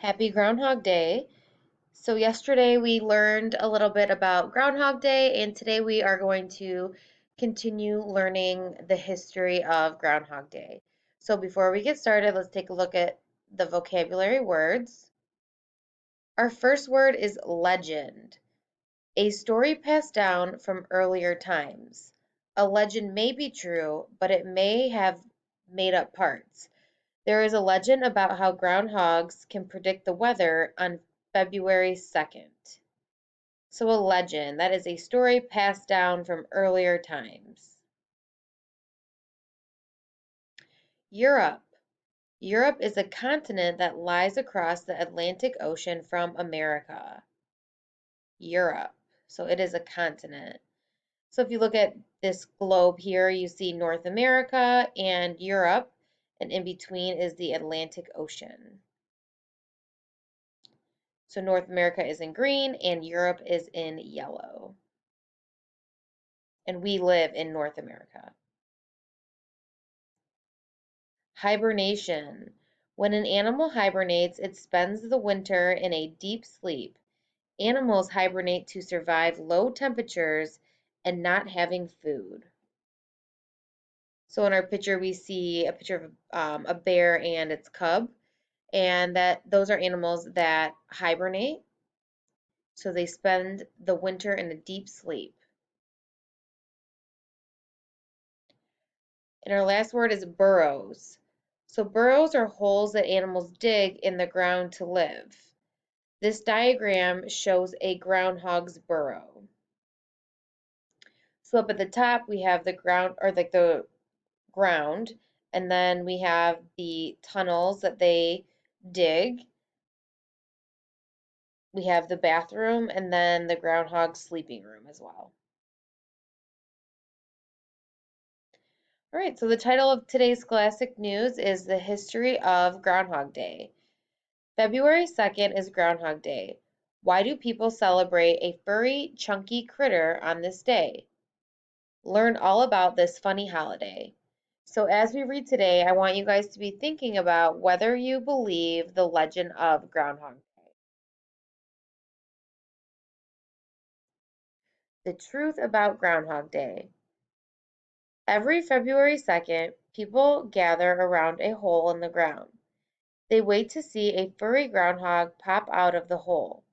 Happy Groundhog Day. So, yesterday we learned a little bit about Groundhog Day, and today we are going to continue learning the history of Groundhog Day. So, before we get started, let's take a look at the vocabulary words. Our first word is legend, a story passed down from earlier times. A legend may be true, but it may have made up parts. There is a legend about how groundhogs can predict the weather on February 2nd. So, a legend, that is a story passed down from earlier times. Europe. Europe is a continent that lies across the Atlantic Ocean from America. Europe. So, it is a continent. So, if you look at this globe here, you see North America and Europe, and in between is the Atlantic Ocean. So North America is in green and Europe is in yellow. And we live in North America. Hibernation. When an animal hibernates, it spends the winter in a deep sleep. Animals hibernate to survive low temperatures and not having food. So in our picture, we see a picture of a bear and its cub, and that those are animals that hibernate. So they spend the winter in a deep sleep. And our last word is burrows. So burrows are holes that animals dig in the ground to live. This diagram shows a groundhog's burrow. So up at the top we have the ground, or like the ground, and then we have the tunnels that they dig. We have the bathroom and then the groundhog's sleeping room as well. All right, so the title of today's Scholastic News is The History of Groundhog Day. February 2nd is Groundhog Day. Why do people celebrate a furry, chunky critter on this day? Learn all about this funny holiday. So, as we read today, I want you guys to be thinking about whether you believe the legend of Groundhog Day. The truth about Groundhog Day. Every February 2nd, people gather around a hole in the ground. They wait to see a furry groundhog pop out of the hole.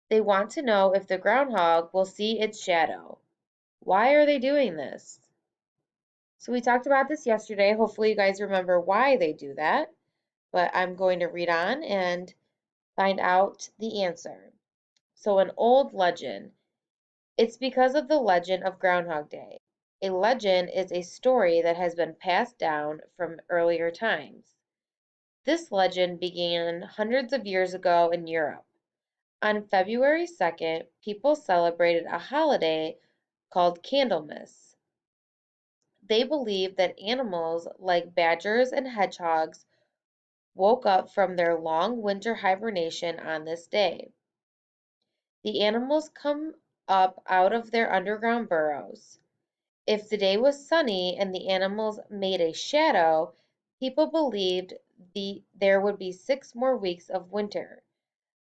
They want to know if the groundhog will see its shadow. Why are they doing this? So we talked about this yesterday. Hopefully you guys remember why they do that, but I'm going to read on and find out the answer. So an old legend. It's because of the legend of Groundhog Day. A legend is a story that has been passed down from earlier times. This legend began hundreds of years ago in Europe. On February 2nd, people celebrated a holiday called Candlemas. They believed that animals like badgers and hedgehogs woke up from their long winter hibernation on this day. The animals come up out of their underground burrows. If the day was sunny and the animals made a shadow, people believed there would be 6 more weeks of winter.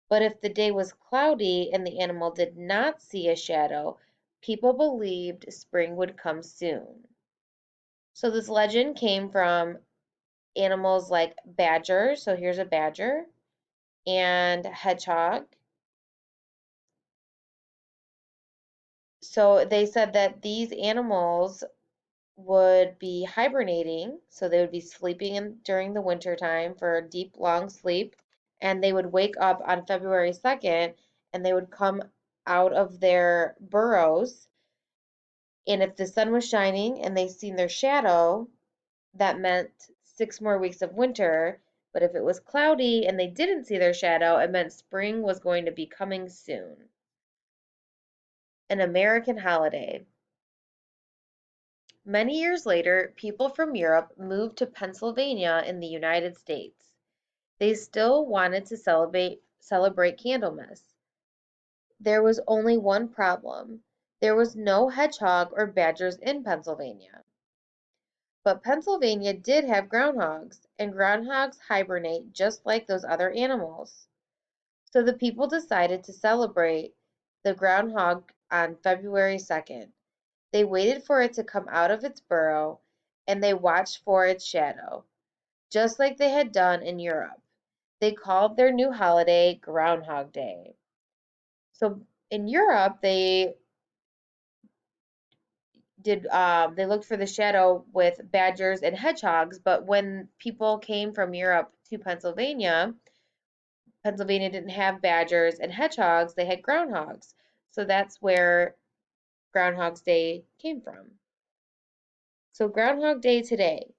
But if the day was cloudy and the animal did not see a shadow, people believed spring would come soon. So this legend came from animals like badger, so here's a badger, and hedgehog. So they said that these animals would be hibernating, so they would be sleeping during the winter time for a deep, long sleep, and they would wake up on February 2nd and they would come out of their burrows. And if the sun was shining and they seen their shadow, that meant 6 more weeks of winter. But if it was cloudy and they didn't see their shadow, it meant spring was going to be coming soon. An American holiday. Many years later, people from Europe moved to Pennsylvania in the United States. They still wanted to celebrate Candlemas. There was only one problem. There was no hedgehog or badgers in Pennsylvania. But Pennsylvania did have groundhogs, and groundhogs hibernate just like those other animals. So the people decided to celebrate the groundhog on February 2nd. They waited for it to come out of its burrow, and they watched for its shadow, just like they had done in Europe. They called their new holiday Groundhog Day. So in Europe, they looked for the shadow with badgers and hedgehogs, but when people came from Europe to Pennsylvania, Pennsylvania didn't have badgers and hedgehogs, they had groundhogs. So that's where Groundhog's Day came from. So Groundhog Day today.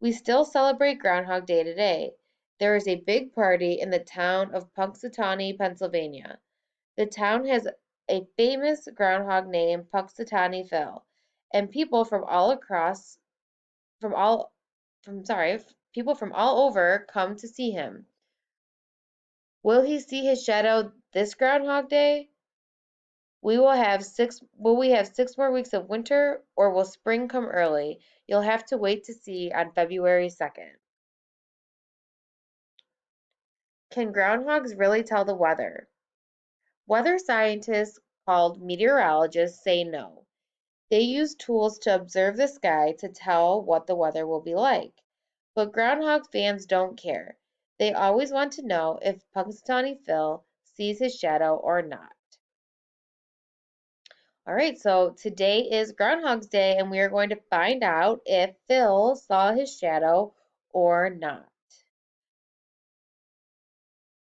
We still celebrate Groundhog Day today. There is a big party in the town of Punxsutawney, Pennsylvania. The town has a famous groundhog named Punxsutawney Phil, and people from all across from all from sorry, people from all over come to see him. Will he see his shadow this Groundhog Day? Will we have 6 more weeks of winter, or will spring come early? You'll have to wait to see on February 2nd. Can groundhogs really tell the weather? Weather scientists called meteorologists say no. They use tools to observe the sky to tell what the weather will be like. But groundhog fans don't care. They always want to know if Punxsutawney Phil sees his shadow or not. All right, so today is Groundhog's Day, and we are going to find out if Phil saw his shadow or not.